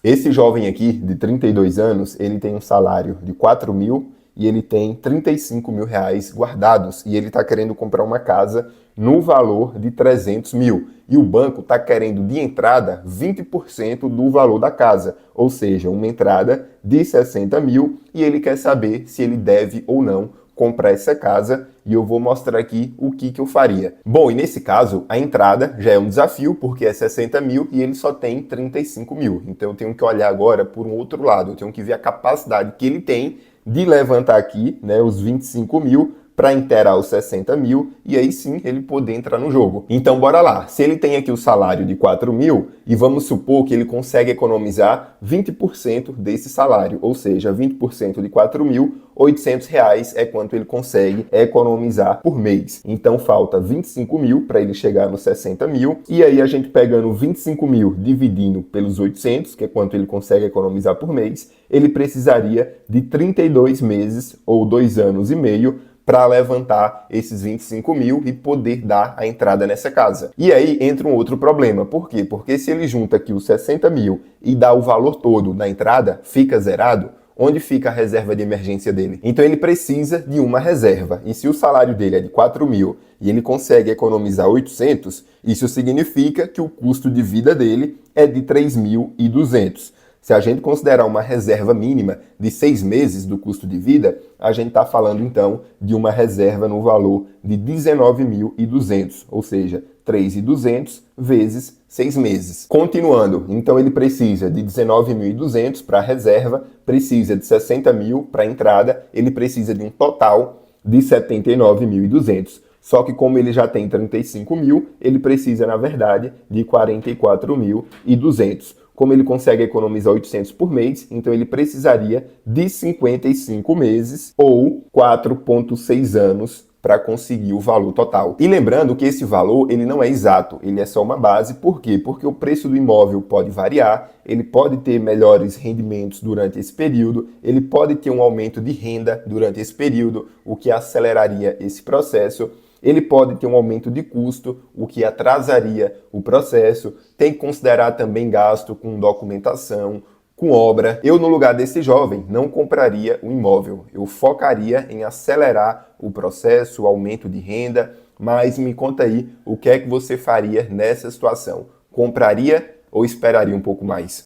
Esse jovem aqui, de 32 anos, ele tem um salário de 4 mil e ele tem 35 mil reais guardados e ele está querendo comprar uma casa no valor de 300 mil. E o banco está querendo de entrada 20% do valor da casa, ou seja, uma entrada de 60 mil e ele quer saber se ele deve ou não comprar essa casa e eu vou mostrar aqui o que eu faria. Bom, e nesse caso, a entrada já é um desafio, porque é 60 mil e ele só tem 35 mil. Então eu tenho que olhar agora por um outro lado, eu tenho que ver a capacidade que ele tem de levantar aqui, né, os 25 mil para inteirar os 60 mil e aí sim ele poder entrar no jogo. Então bora lá, se ele tem aqui o salário de 4 mil e vamos supor que ele consegue economizar 20% desse salário, ou seja, 20% de 4 mil, 800 reais é quanto ele consegue economizar por mês. Então falta 25 mil para ele chegar nos 60 mil e aí a gente pegando 25 mil dividindo pelos 800, que é quanto ele consegue economizar por mês, ele precisaria de 32 meses ou 2 anos e meio para levantar esses 25 mil e poder dar a entrada nessa casa. E aí entra um outro problema. Por quê? Porque se ele junta aqui os 60 mil e dá o valor todo da entrada, fica zerado, onde fica a reserva de emergência dele? Então ele precisa de uma reserva. E se o salário dele é de 4 mil e ele consegue economizar 800, isso significa que o custo de vida dele é de 3.200. Se a gente considerar uma reserva mínima de 6 meses do custo de vida, a gente está falando então de uma reserva no valor de 19.200, ou seja, 3.200 vezes 6 meses. Continuando, então ele precisa de 19.200 para a reserva, precisa de 60 mil para a entrada, ele precisa de um total de 79.200. Só que como ele já tem 35 mil, ele precisa, na verdade, de 44.200. Como ele consegue economizar 800 por mês, então ele precisaria de 55 meses ou 4,6 anos para conseguir o valor total. E lembrando que esse valor ele não é exato, ele é só uma base. Por quê? Porque o preço do imóvel pode variar, ele pode ter melhores rendimentos durante esse período, ele pode ter um aumento de renda durante esse período, o que aceleraria esse processo. Ele pode ter um aumento de custo, o que atrasaria o processo. Tem que considerar também gasto com documentação, com obra. Eu, no lugar desse jovem, não compraria um imóvel. Eu focaria em acelerar o processo, o aumento de renda. Mas me conta aí o que é que você faria nessa situação. Compraria ou esperaria um pouco mais?